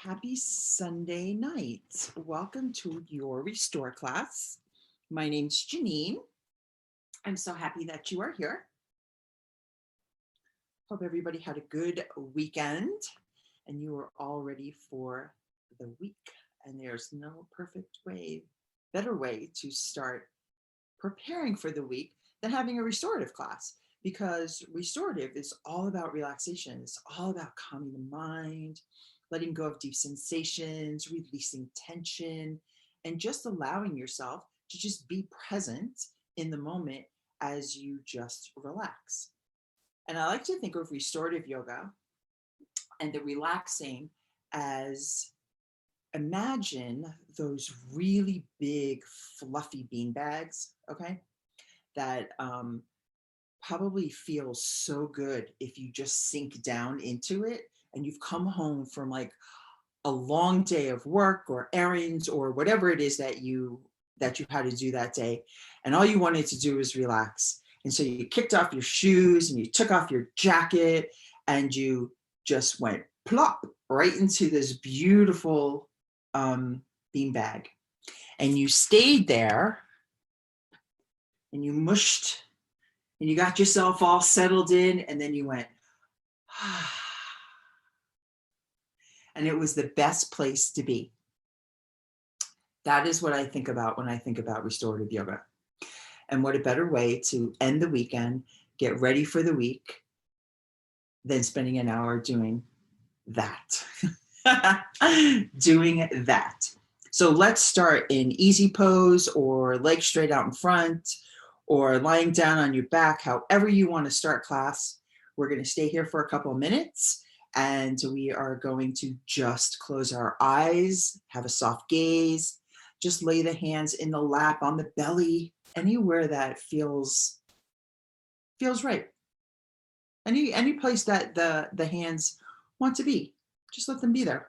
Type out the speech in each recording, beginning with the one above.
Happy Sunday night. Welcome to your Restore class. My name's Janine. I'm so happy that you are here. Hope everybody had a good weekend and you are all ready for the week. And there's no better way to start preparing for the week than having a restorative class, because restorative is all about relaxation. It's all about calming the mind, letting go of deep sensations, releasing tension, and just allowing yourself to just be present in the moment as you just relax. And I like to think of restorative yoga and the relaxing as, imagine those really big fluffy bean bags, okay, that probably feels so good if you just sink down into it and you've come home from like a long day of work or errands or whatever it is that you had to do that day, and all you wanted to do was relax. And so you kicked off your shoes and you took off your jacket and you just went plop right into this beautiful bean bag, and you stayed there and you mushed and you got yourself all settled in, and then you went, and it was the best place to be. That is what I think about when I think about restorative yoga. And what a better way to end the weekend, get ready for the week, than spending an hour doing that. Doing that. So let's start in easy pose or legs straight out in front or lying down on your back, however you want to start class. We're going to stay here for a couple of minutes and we are going to just close our eyes, have a soft gaze, just lay the hands in the lap, on the belly, anywhere that feels right. Any place that the hands want to be, just let them be there.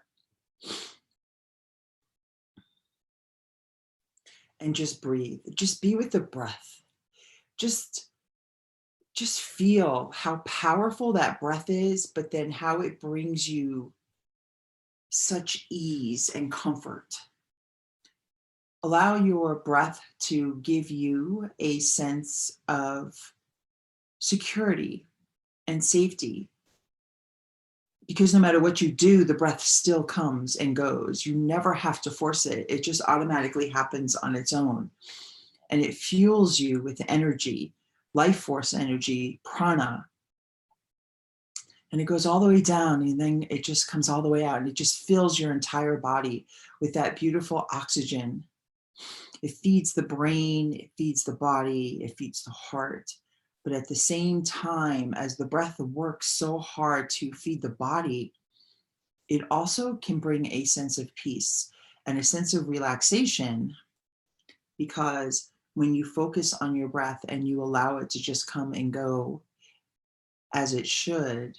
And just breathe. Just be with the breath. Just feel how powerful that breath is, but then how it brings you such ease and comfort. Allow your breath to give you a sense of security and safety, because no matter what you do, the breath still comes and goes. You never have to force it. It just automatically happens on its own. And it fuels you with energy, life force energy, prana. And it goes all the way down, and then it just comes all the way out, and it just fills your entire body with that beautiful oxygen. It feeds the brain, it feeds the body, it feeds the heart. But at the same time, as the breath works so hard to feed the body, it also can bring a sense of peace and a sense of relaxation, because when you focus on your breath and you allow it to just come and go as it should,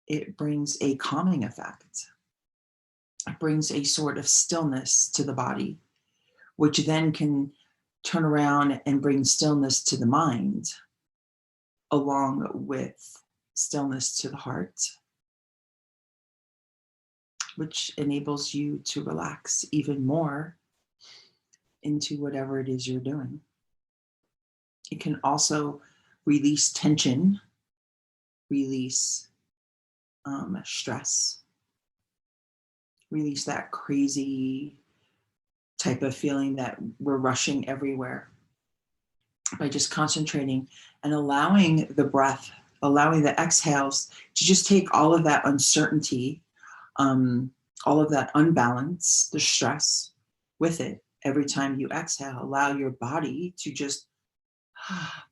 it brings a calming effect. It brings a sort of stillness to the body, which then can turn around and bring stillness to the mind, along with stillness to the heart, which enables you to relax even more into whatever it is you're doing. It can also release tension, release stress, release that crazy type of feeling that we're rushing everywhere, by just concentrating and allowing the breath, allowing the exhales to just take all of that uncertainty, all of that unbalance, the stress with it. Every time you exhale, allow your body to just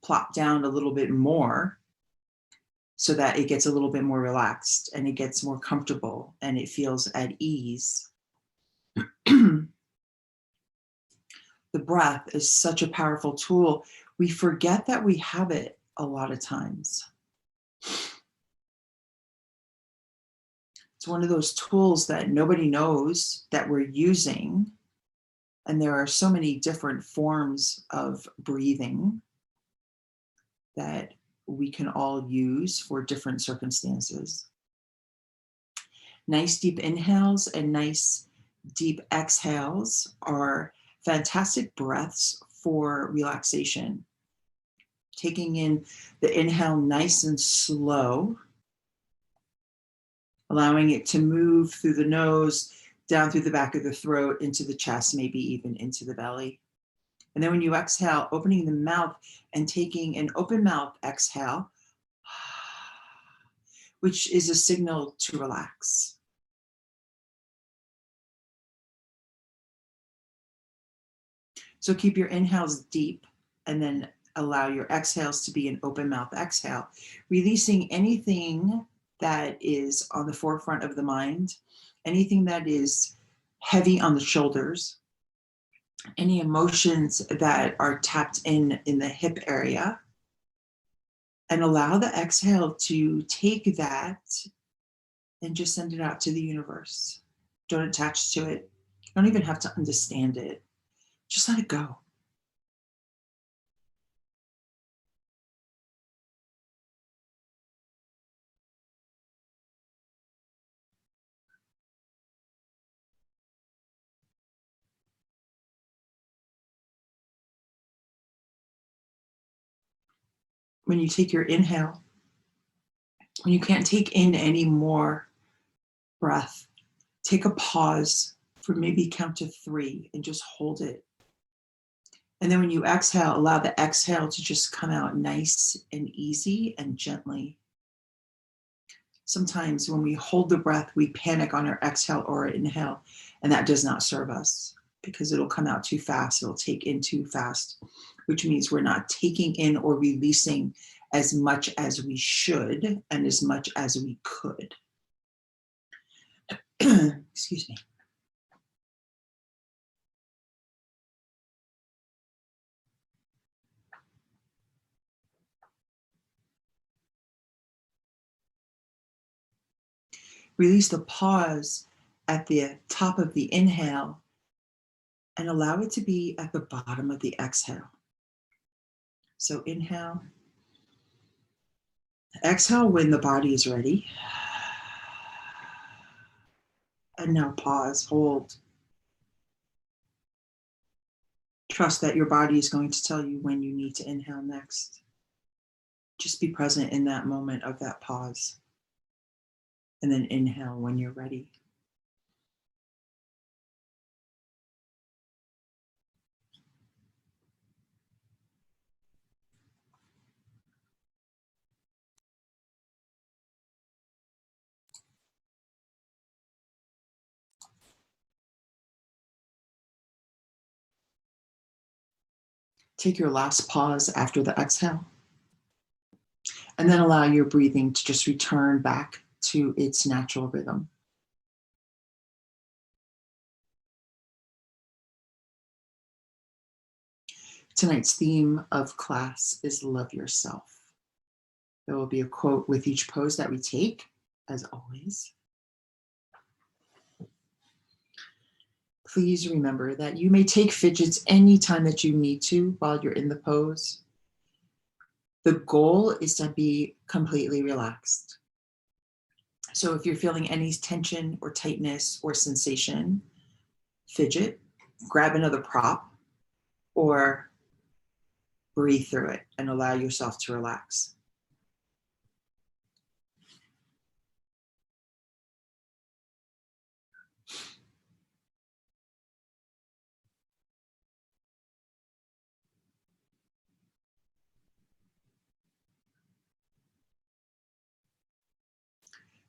plop down a little bit more, so that it gets a little bit more relaxed and it gets more comfortable and it feels at ease. The breath is such a powerful tool. We forget that we have it a lot of times. It's one of those tools that nobody knows that we're using. And there are so many different forms of breathing that we can all use for different circumstances. Nice deep inhales and nice deep exhales are fantastic breaths for relaxation. Taking in the inhale nice and slow, allowing it to move through the nose, down through the back of the throat, into the chest, maybe even into the belly. And then when you exhale, opening the mouth and taking an open mouth exhale, which is a signal to relax. So keep your inhales deep and then allow your exhales to be an open mouth exhale, releasing anything that is on the forefront of the mind, anything that is heavy on the shoulders, any emotions that are tapped in the hip area, and allow the exhale to take that and just send it out to the universe. Don't attach to it. You don't even have to understand it. Just let it go. When you take your inhale, when you can't take in any more breath, take a pause for maybe count to 3 and just hold it. And then when you exhale, allow the exhale to just come out nice and easy and gently. Sometimes when we hold the breath, we panic on our exhale or inhale, and that does not serve us because it'll come out too fast. It'll take in too fast, which means we're not taking in or releasing as much as we should and as much as we could. Excuse me. Release the pause at the top of the inhale and allow it to be at the bottom of the exhale. So inhale. Exhale when the body is ready. And now pause, hold. Trust that your body is going to tell you when you need to inhale next. Just be present in that moment of that pause. And then inhale when you're ready. Take your last pause after the exhale. And then allow your breathing to just return back to its natural rhythm. Tonight's theme of class is love yourself. There will be a quote with each pose that we take, as always. Please remember that you may take fidgets anytime that you need to while you're in the pose. The goal is to be completely relaxed. So if you're feeling any tension or tightness or sensation, fidget, grab another prop, or breathe through it and allow yourself to relax.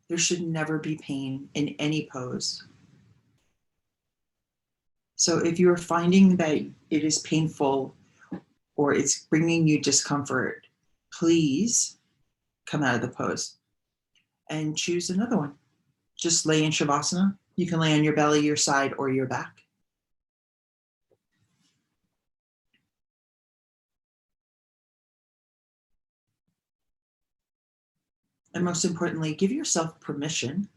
There should never be pain in any pose. So if you're finding that it is painful or it's bringing you discomfort, please come out of the pose and choose another one. Just lay in Shavasana. You can lay on your belly, your side, or your back. And most importantly, give yourself permission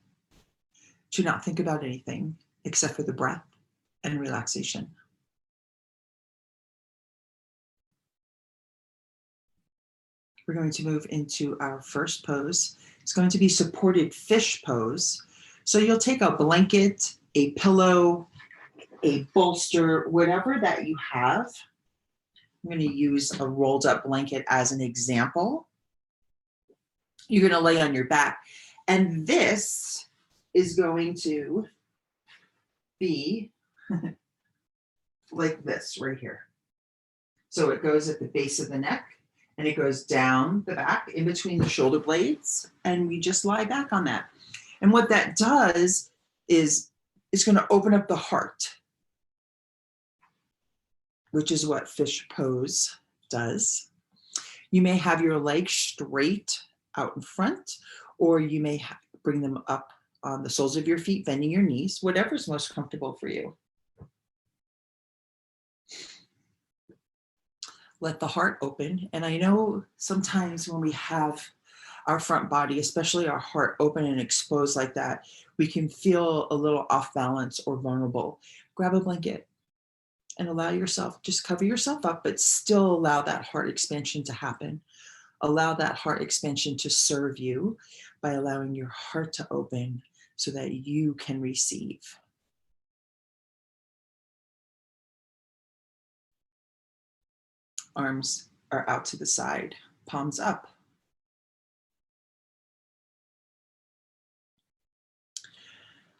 to not think about anything except for the breath and relaxation. We're going to move into our first pose. It's going to be supported fish pose. So you'll take a blanket, a pillow, a bolster, whatever that you have. I'm going to use a rolled up blanket as an example. You're going to lay on your back. And this is going to be like this right here. So it goes at the base of the neck and it goes down the back in between the shoulder blades. And we just lie back on that. And what that does is it's going to open up the heart, which is what fish pose does. You may have your legs straight out in front, or you may bring them up on the soles of your feet, bending your knees, whatever's most comfortable for you. Let the heart open. And I know sometimes when we have our front body, especially our heart open and exposed like that, we can feel a little off balance or vulnerable. Grab a blanket and allow yourself, just cover yourself up, but still allow that heart expansion to happen. Allow that heart expansion to serve you by allowing your heart to open so that you can receive. Arms are out to the side, palms up.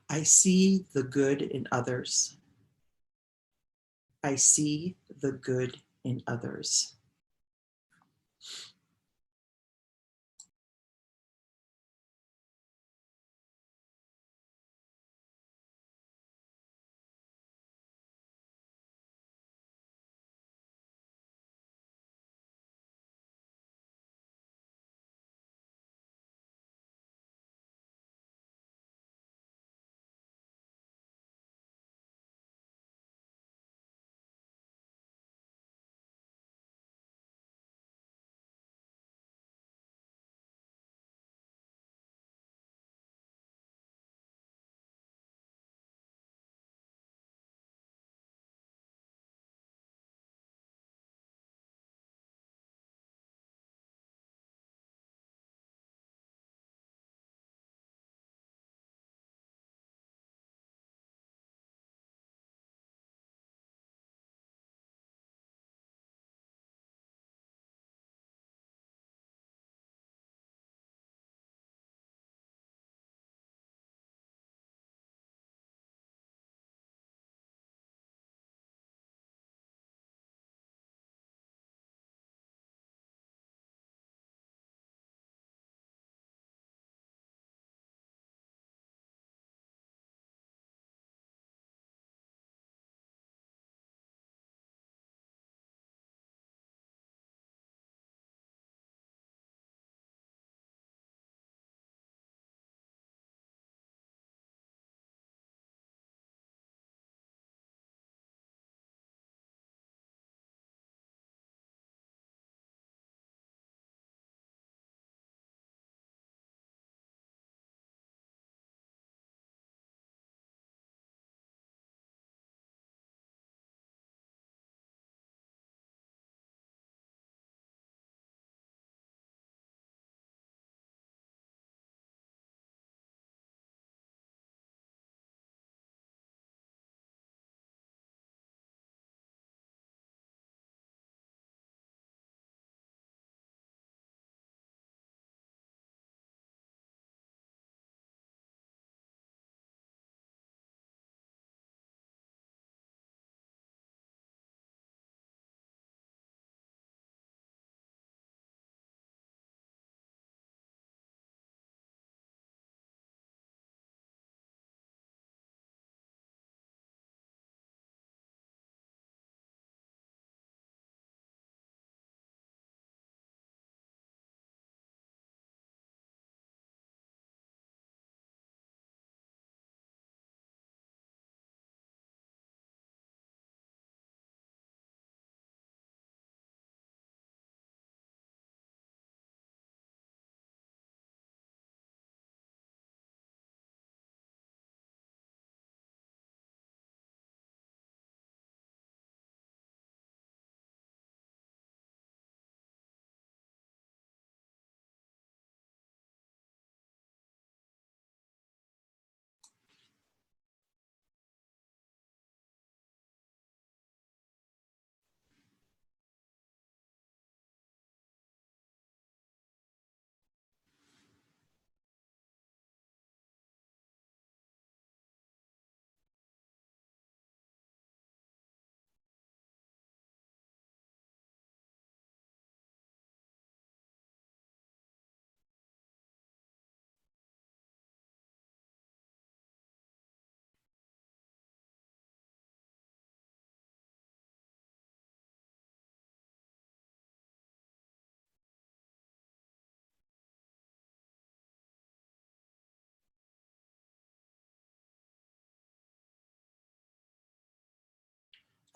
I see the good in others. I see the good in others.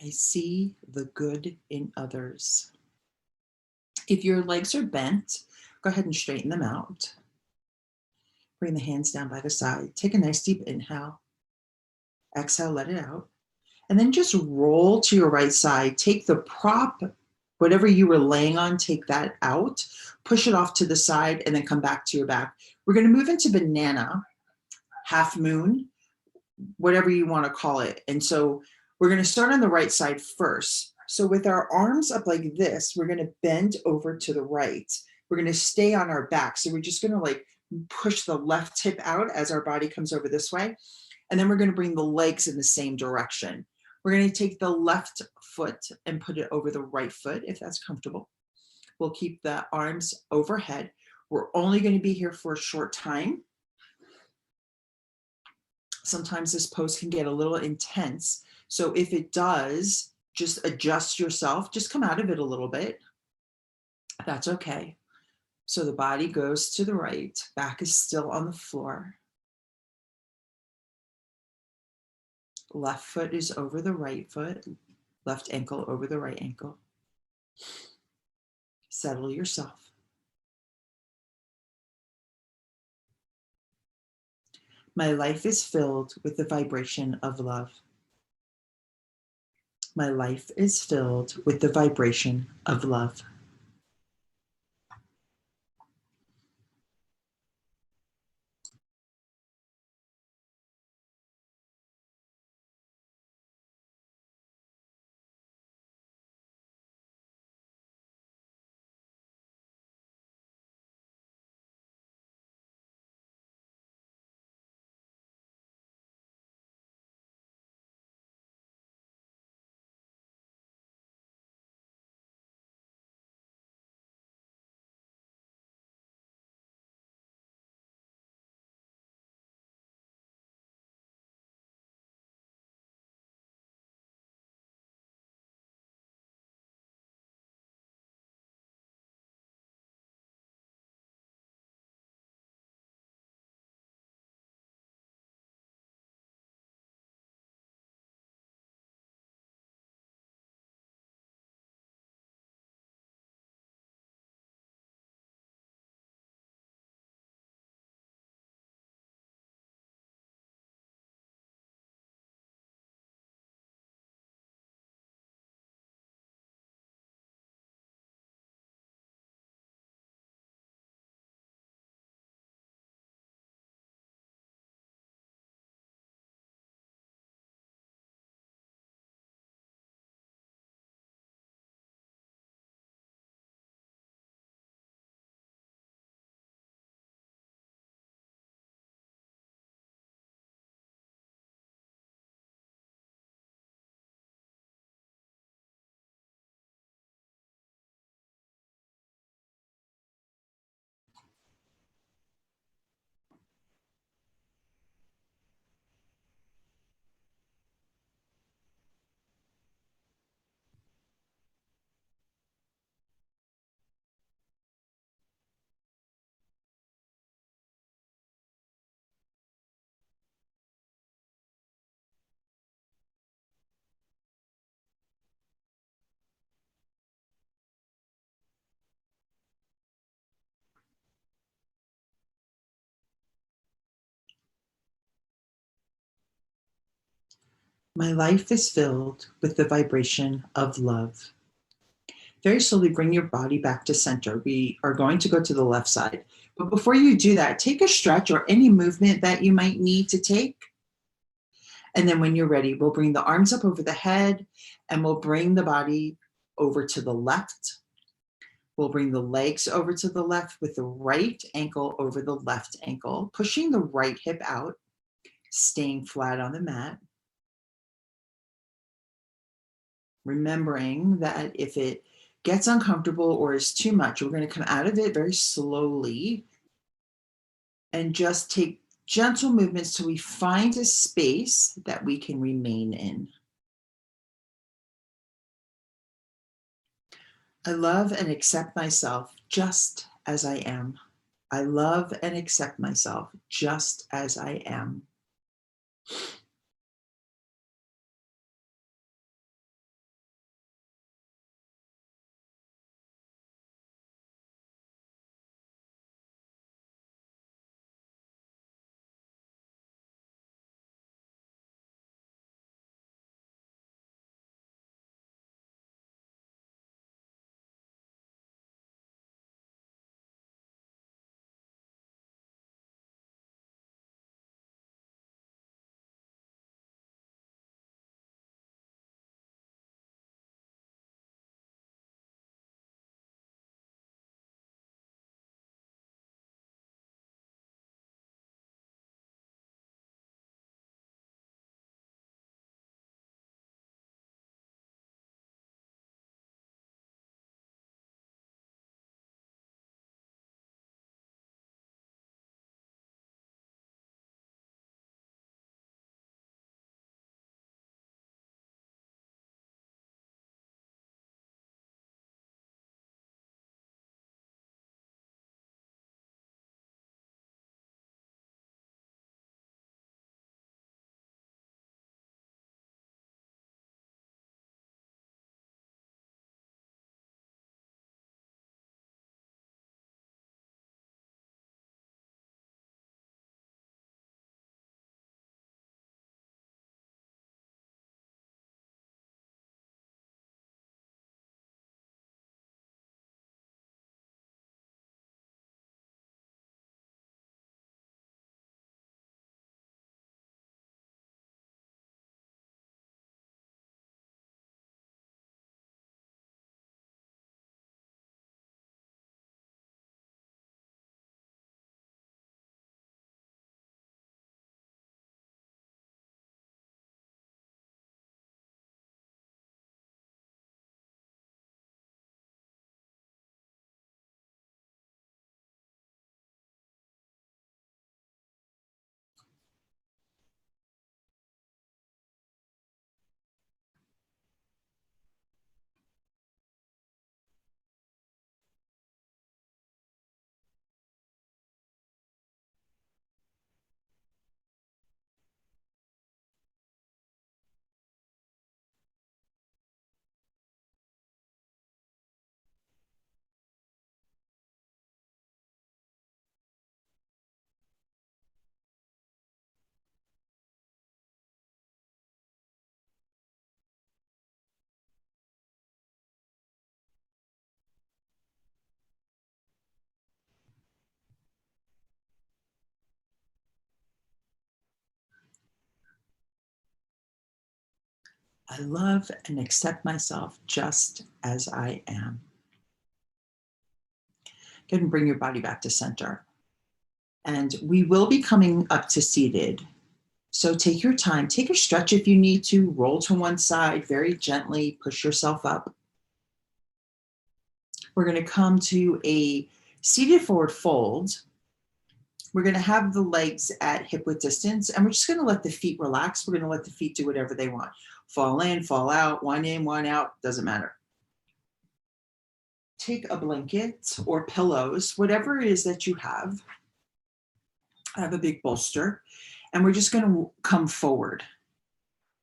I see the good in others. If your legs are bent, go ahead and straighten them out. Bring the hands down by the side. Take a nice deep inhale. Exhale, let it out. And then just roll to your right side. Take the prop, whatever you were laying on, take that out. Push it off to the side and then come back to your back. We're going to move into banana, half moon, whatever you want to call it. And so we're going to start on the right side first. So with our arms up like this, we're going to bend over to the right. We're going to stay on our back. So we're just going to like push the left hip out as our body comes over this way. And then we're going to bring the legs in the same direction. We're going to take the left foot and put it over the right foot, if that's comfortable. We'll keep the arms overhead. We're only going to be here for a short time. Sometimes this pose can get a little intense. So if it does, just adjust yourself. Just come out of it a little bit. That's okay. So the body goes to the right. Back is still on the floor. Left foot is over the right foot. Left ankle over the right ankle. Settle yourself. My life is filled with the vibration of love. My life is filled with the vibration of love. My life is filled with the vibration of love. Very slowly bring your body back to center. We are going to go to the left side. But before you do that, take a stretch or any movement that you might need to take. And then when you're ready, we'll bring the arms up over the head and we'll bring the body over to the left. We'll bring the legs over to the left with the right ankle over the left ankle, pushing the right hip out, staying flat on the mat. Remembering that if it gets uncomfortable or is too much, we're going to come out of it very slowly and just take gentle movements till we find a space that we can remain in. I love and accept myself just as I am. I love and accept myself just as I am. I love and accept myself just as I am. Go ahead and bring your body back to center. And we will be coming up to seated. So take your time, take a stretch if you need to, roll to one side very gently, push yourself up. We're going to come to a seated forward fold. We're going to have the legs at hip width distance, and we're just going to let the feet relax. We're going to let the feet do whatever they want. Fall in, fall out, one in, one out, doesn't matter. Take a blanket or pillows, whatever it is that you have. I have a big bolster, and we're just going to come forward.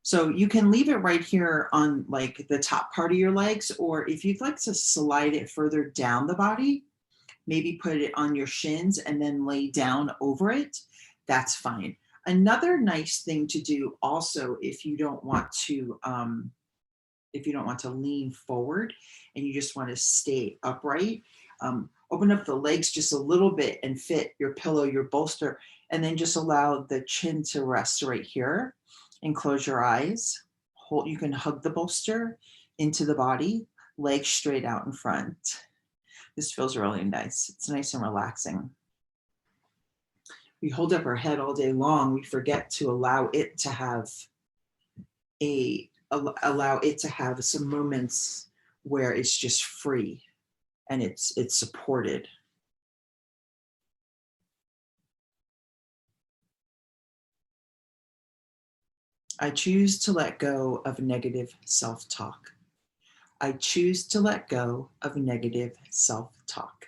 So you can leave it right here on like the top part of your legs, or if you'd like to slide it further down the body, maybe put it on your shins and then lay down over it, that's fine. Another nice thing to do also, if you don't want to lean forward and you just want to stay upright, open up the legs just a little bit and fit your pillow, your bolster, and then just allow the chin to rest right here and close your eyes. You can hug the bolster into the body, legs straight out in front. This feels really nice. It's nice and relaxing. We hold up our head all day long. We forget to allow it to have some moments where it's just free and it's supported. I choose to let go of negative self-talk. I choose to let go of negative self-talk.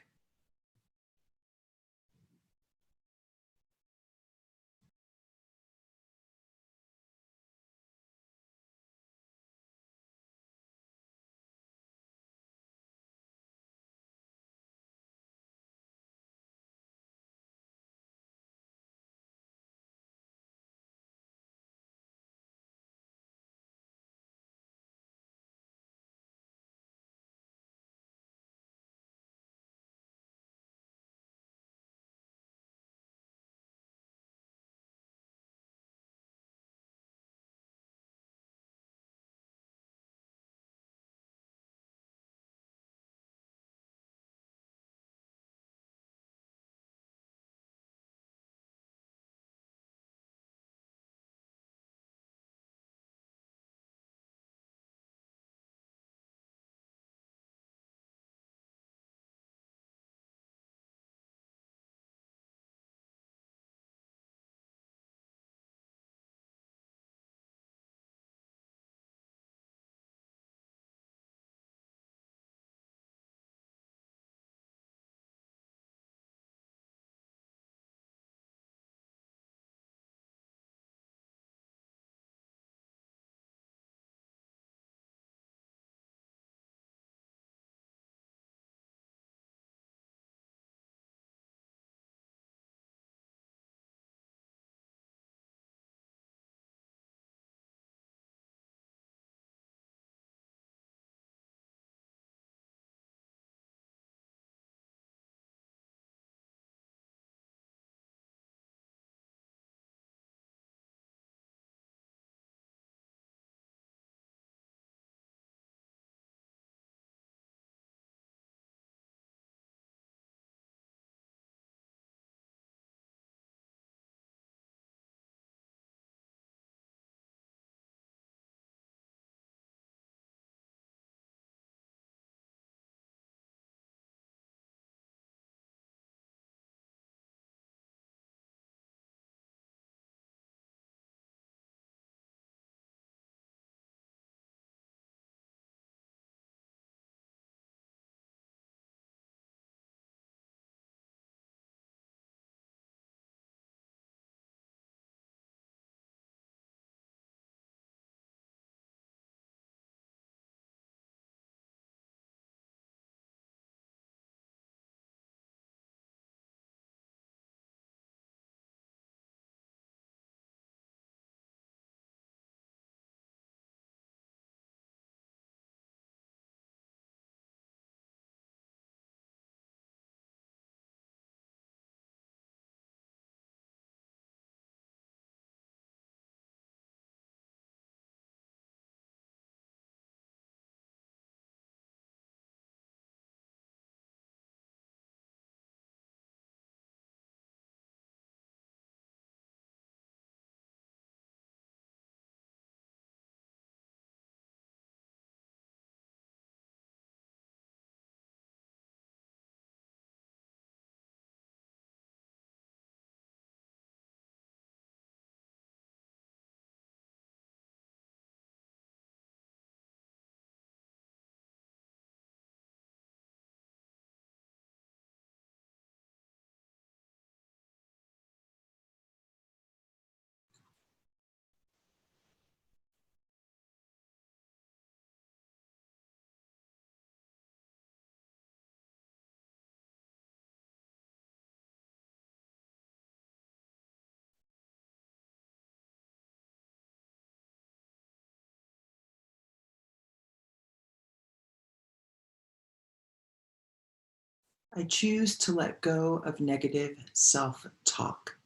I choose to let go of negative self-talk.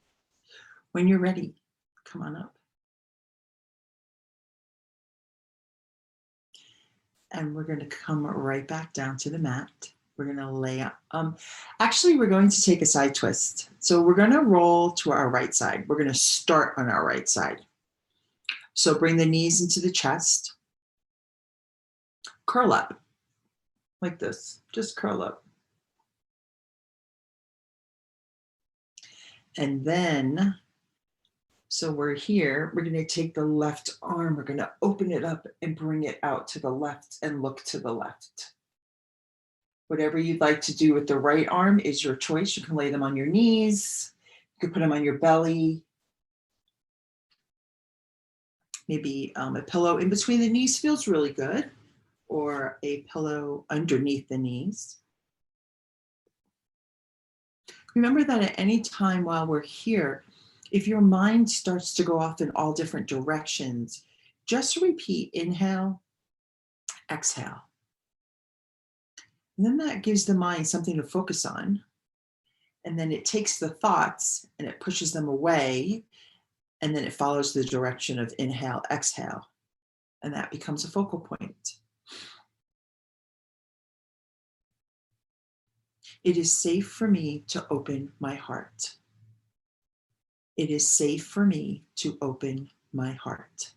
When you're ready, come on up. And we're going to come right back down to the mat. We're going to lay up. Actually, we're going to take a side twist. So we're going to roll to our right side. We're going to start on our right side. So bring the knees into the chest. Curl up like this. Just curl up. And then, so we're here. We're going to take the left arm. We're going to open it up and bring it out to the left and look to the left. Whatever you'd like to do with the right arm is your choice. You can lay them on your knees. You can put them on your belly. Maybe a pillow in between the knees feels really good, or a pillow underneath the knees. Remember that at any time while we're here, if your mind starts to go off in all different directions, just repeat inhale, exhale. And then that gives the mind something to focus on. And then it takes the thoughts and it pushes them away. And then it follows the direction of inhale, exhale. And that becomes a focal point. It is safe for me to open my heart. It is safe for me to open my heart.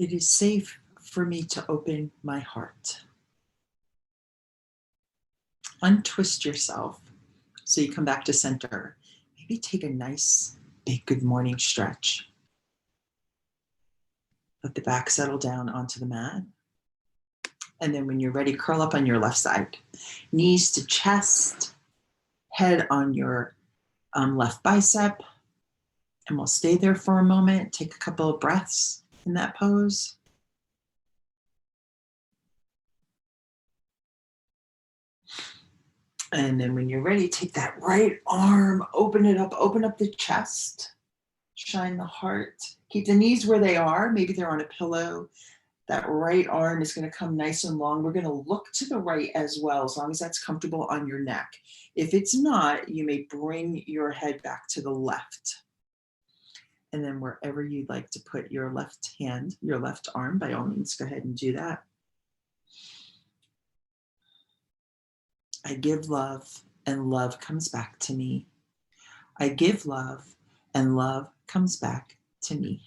It is safe for me to open my heart. Untwist yourself so you come back to center. Maybe take a nice big good morning stretch. Let the back settle down onto the mat. And then when you're ready, curl up on your left side. Knees to chest, head on your left bicep. And we'll stay there for a moment. Take a couple of breaths in that pose. And then when you're ready, take that right arm, open it up, open up the chest, shine the heart. Keep the knees where they are. Maybe they're on a pillow. That right arm is going to come nice and long. We're going to look to the right as well, as long as that's comfortable on your neck. If it's not, you may bring your head back to the left. And then wherever you'd like to put your left hand, your left arm, by all means, go ahead and do that. I give love and love comes back to me. I give love and love comes back to me.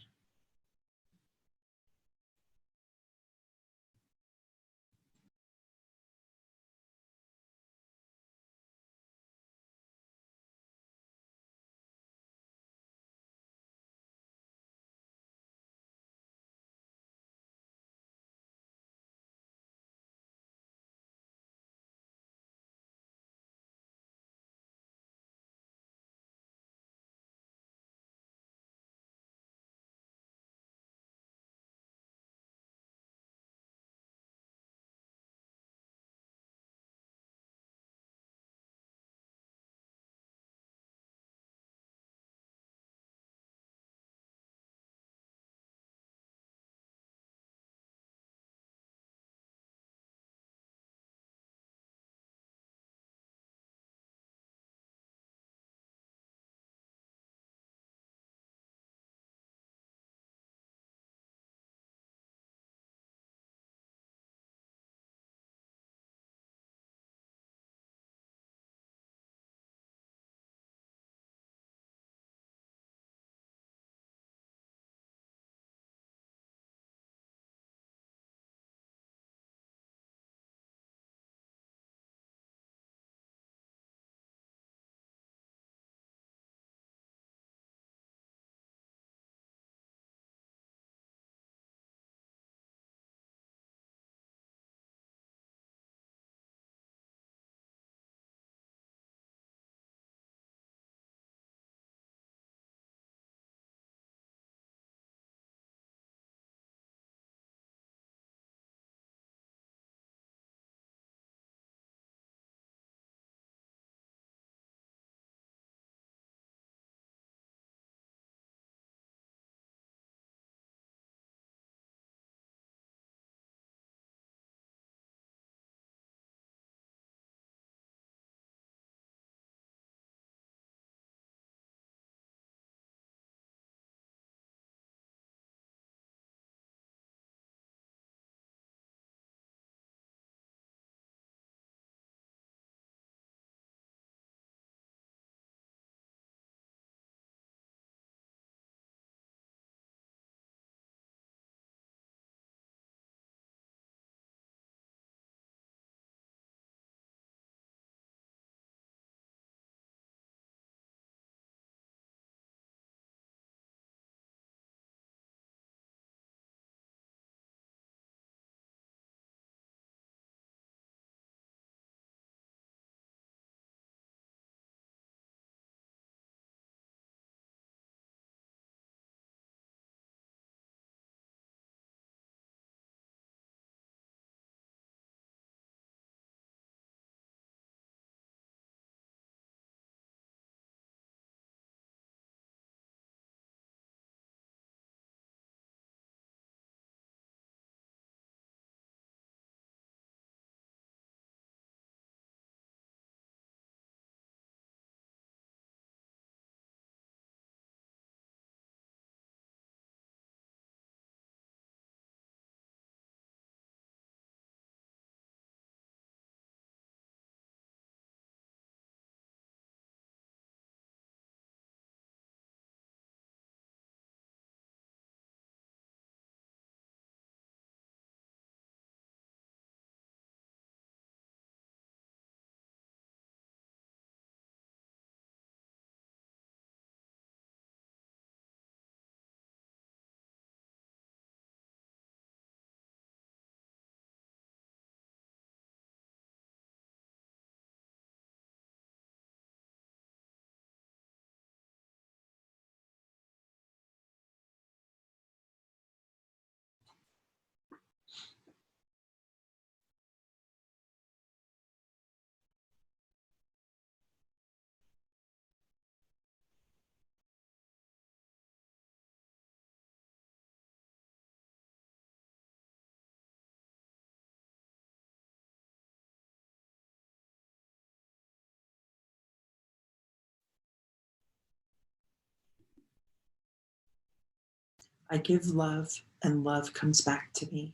I give love, and love comes back to me.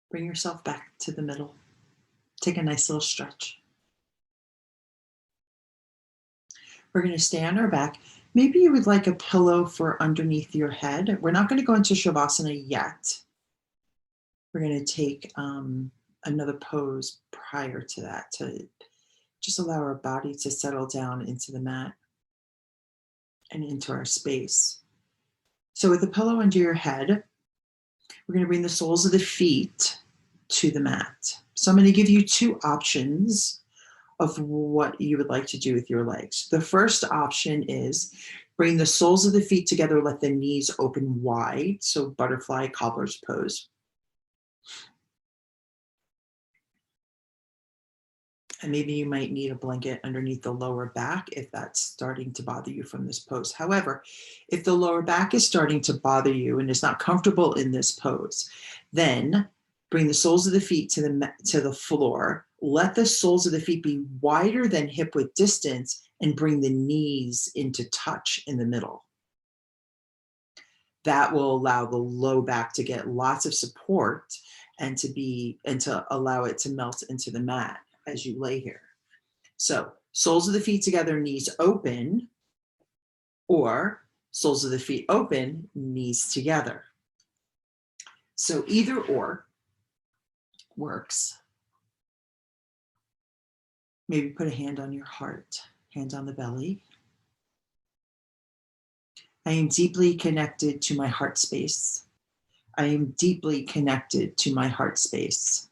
Bring yourself back to the middle. Take a nice little stretch. We're going to stay on our back. Maybe you would like a pillow for underneath your head. We're not going to go into Shavasana yet. We're going to take another pose prior to that to just allow our body to settle down into the mat and into our space. So with the pillow under your head, we're going to bring the soles of the feet to the mat. So I'm going to give you two options of what you would like to do with your legs. The first option is bring the soles of the feet together, let the knees open wide. So butterfly cobbler's pose. And maybe you might need a blanket underneath the lower back if that's starting to bother you from this pose. However, if the lower back is starting to bother you and is not comfortable in this pose, then bring the soles of the feet to the floor. Let the soles of the feet be wider than hip width distance and bring the knees into touch in the middle. That will allow the low back to get lots of support and to allow it to melt into the mat as you lay here. So soles of the feet together, knees open, or soles of the feet open, knees together. So either or works. Maybe put a hand on your heart, hand on the belly. I am deeply connected to my heart space. I am deeply connected to my heart space.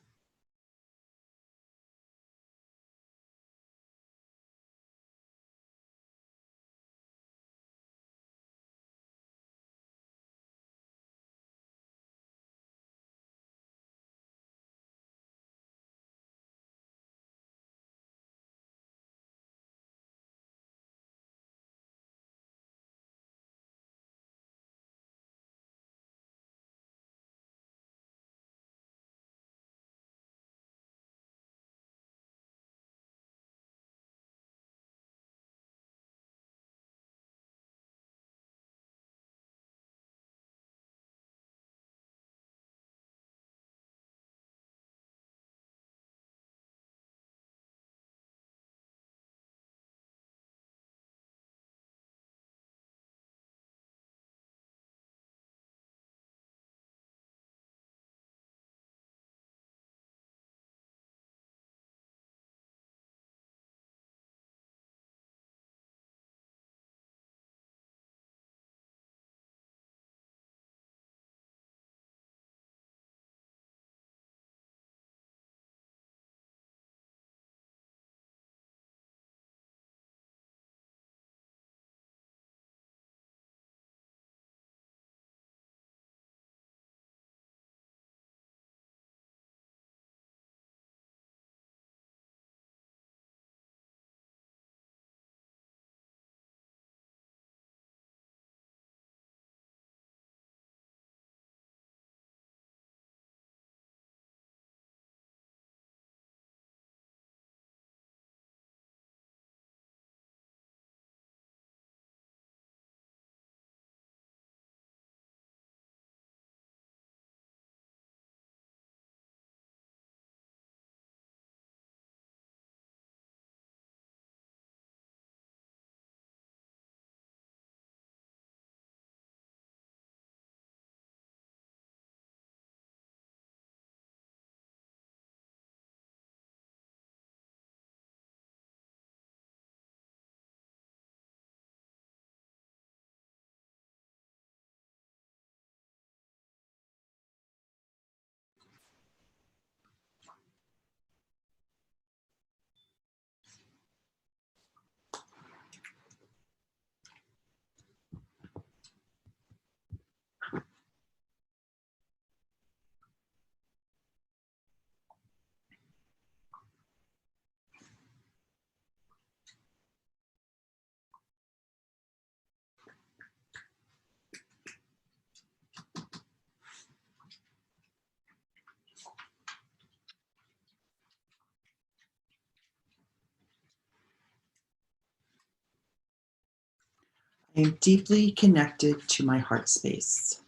I am deeply connected to my heart space.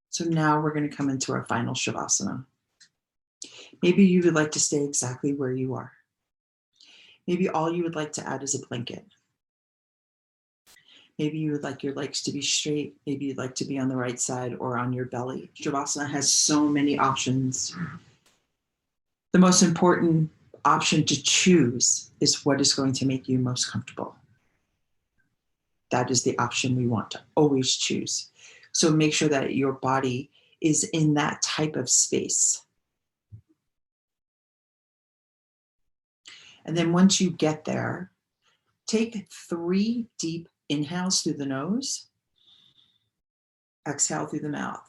So now we're going to come into our final Shavasana. Maybe you would like to stay exactly where you are. Maybe all you would like to add is a blanket. Maybe you would like your legs to be straight. Maybe you'd like to be on the right side or on your belly. Shavasana has so many options. The most important option to choose is what is going to make you most comfortable. That is the option we want to always choose. So make sure that your body is in that type of space. And then once you get there, take 3 deep inhales through the nose. Exhale through the mouth.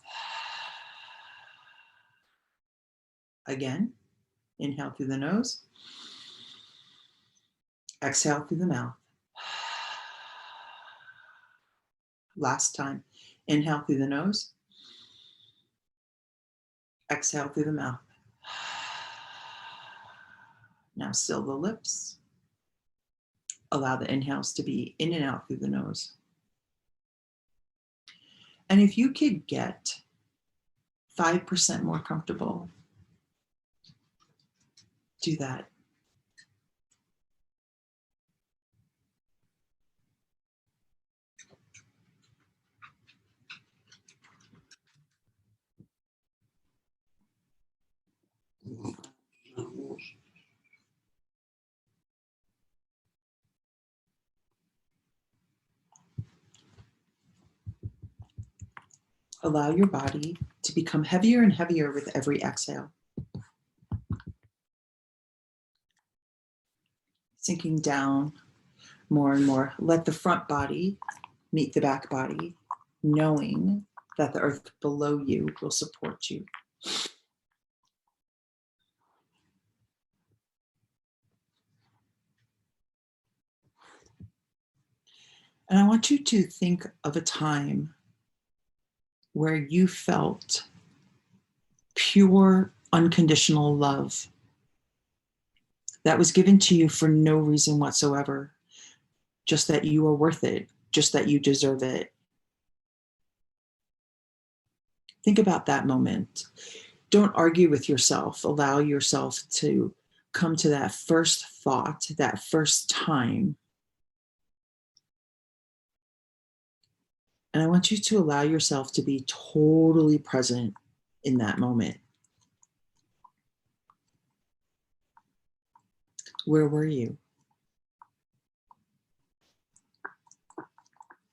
Again, inhale through the nose. Exhale through the mouth. Last time, inhale through the nose. Exhale through the mouth. Now still the lips. Allow the inhales to be in and out through the nose. And if you could get 5% more comfortable, do that. Allow your body to become heavier and heavier with every exhale. Sinking down more and more. Let the front body meet the back body, knowing that the earth below you will support you. And I want you to think of a time where you felt pure, unconditional love that was given to you for no reason whatsoever, just that you are worth it, just that you deserve it. Think about that moment. Don't argue with yourself. Allow yourself to come to that first thought, that first time. And I want you to allow yourself to be totally present in that moment. Where were you?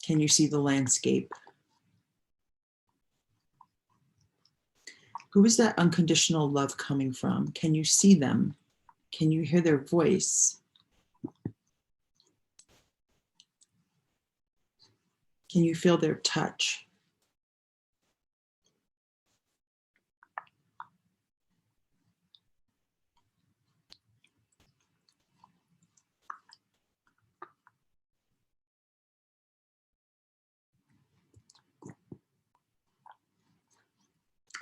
Can you see the landscape? Who is that unconditional love coming from? Can you see them? Can you hear their voice? Can you feel their touch?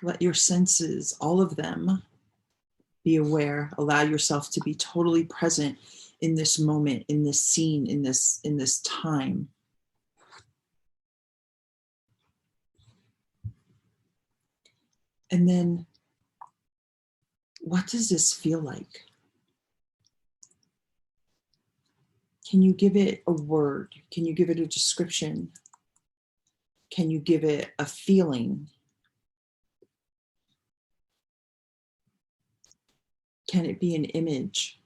Let your senses, all of them, be aware. Allow yourself to be totally present in this moment, in this scene, in this time. And then, what does this feel like? Can you give it a word? Can you give it a description? Can you give it a feeling? Can it be an image?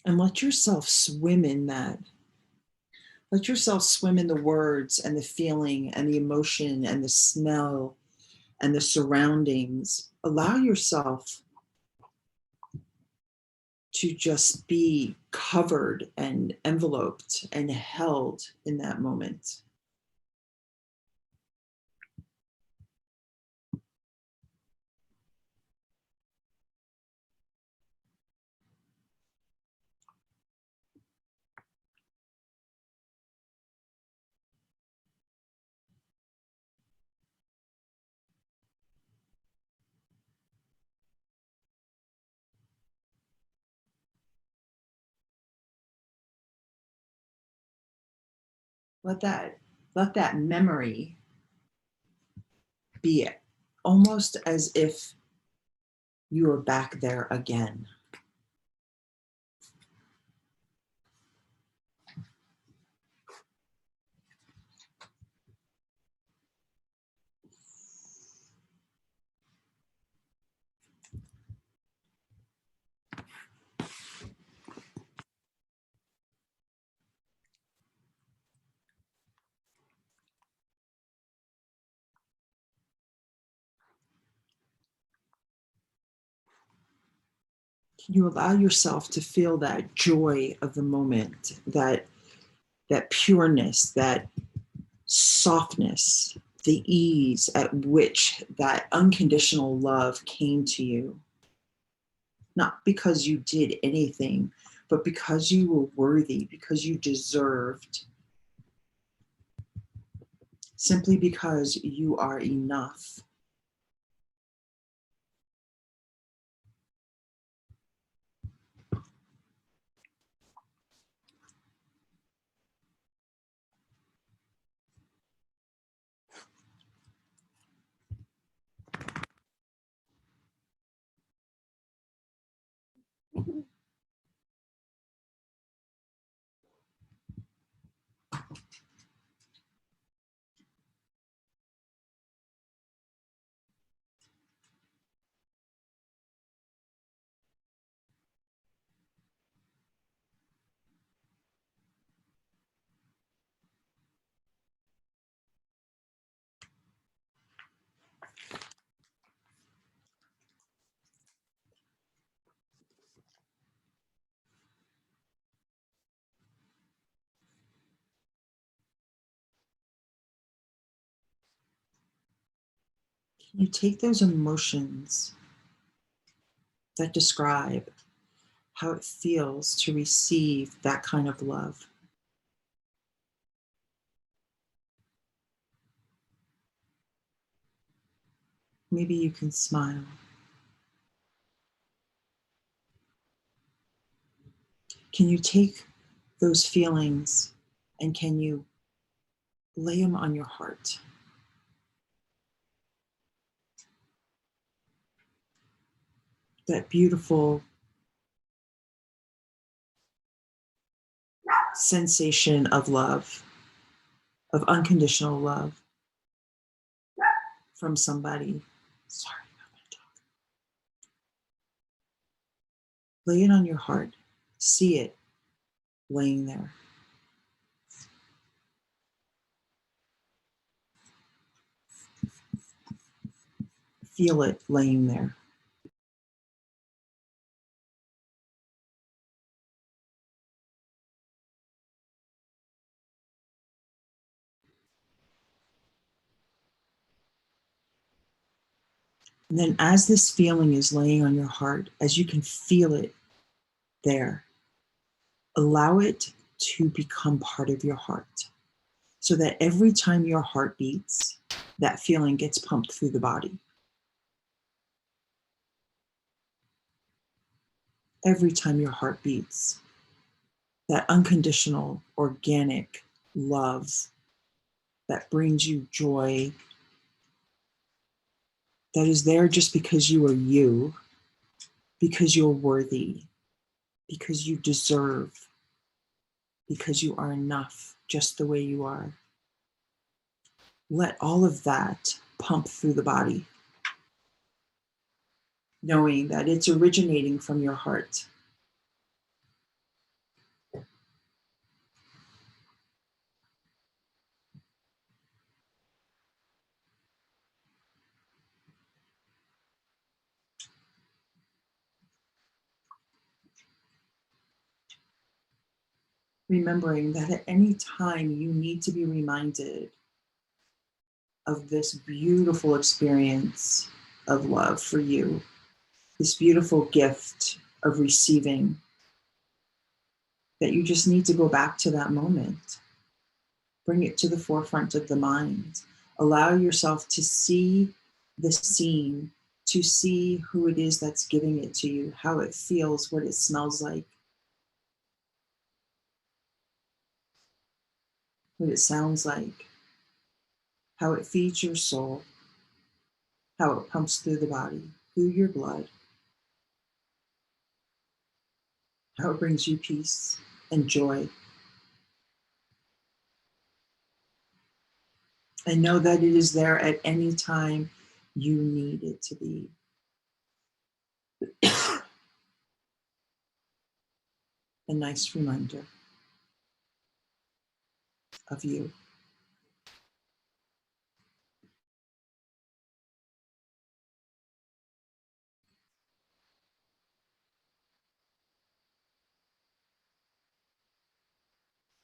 And let yourself swim in that. Let yourself swim in the words and the feeling and the emotion and the smell and the surroundings. Allow yourself to just be covered and enveloped and held in that moment. Let that memory be almost as if you are back there again. You allow yourself to feel that joy of the moment, that pureness, that softness, the ease at which that unconditional love came to you. Not because you did anything, but because you were worthy, because you deserved, simply because you are enough. You take those emotions that describe how it feels to receive that kind of love. Maybe you can smile. Can you take those feelings and can you lay them on your heart? That beautiful sensation of love, of unconditional love from somebody. Sorry about my dog. Lay it on your heart. See it laying there. Feel it laying there. And then, as this feeling is laying on your heart, as you can feel it there, allow it to become part of your heart so that every time your heart beats, that feeling gets pumped through the body. Every time your heart beats, that unconditional, organic love that brings you joy, that is there just because you are you, because you're worthy, because you deserve, because you are enough just the way you are. Let all of that pump through the body, knowing that it's originating from your heart. Remembering that at any time you need to be reminded of this beautiful experience of love for you, this beautiful gift of receiving, that you just need to go back to that moment. Bring it to the forefront of the mind. Allow yourself to see the scene, to see who it is that's giving it to you, how it feels, what it smells like. what it sounds like, how it feeds your soul, how it pumps through the body, through your blood, how it brings you peace and joy. And know that it is there at any time you need it to be. A nice reminder of you.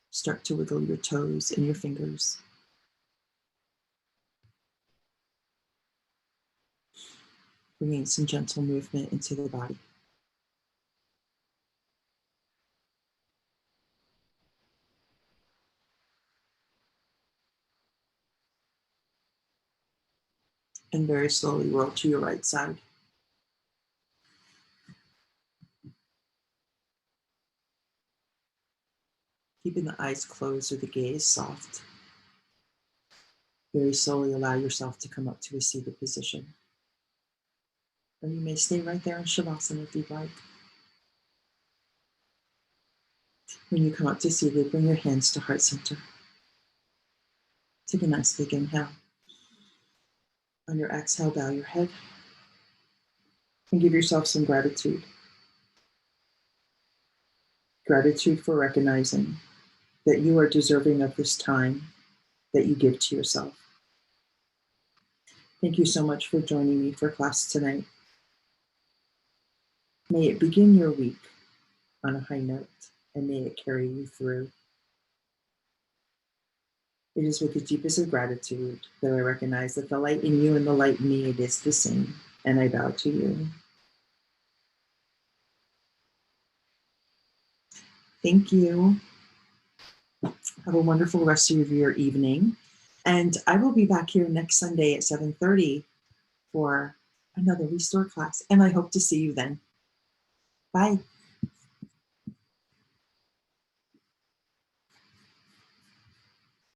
Start to wiggle your toes and your fingers. Bringing some gentle movement into the body. And very slowly roll to your right side. Keeping the eyes closed or the gaze soft. Very slowly allow yourself to come up to a seated position. Or you may stay right there in Shavasana if you'd like. When you come up to seated, bring your hands to heart center. Take a nice big inhale. On your exhale, bow your head and give yourself some gratitude. Gratitude for recognizing that you are deserving of this time that you give to yourself. Thank you so much for joining me for class tonight. May it begin your week on a high note, and may it carry you through. It is with the deepest of gratitude that I recognize that the light in you and the light in me, it is the same, and I bow to you. Thank you. Have a wonderful rest of your evening. And I will be back here next Sunday at 7:30 for another Restore class, and I hope to see you then. Bye.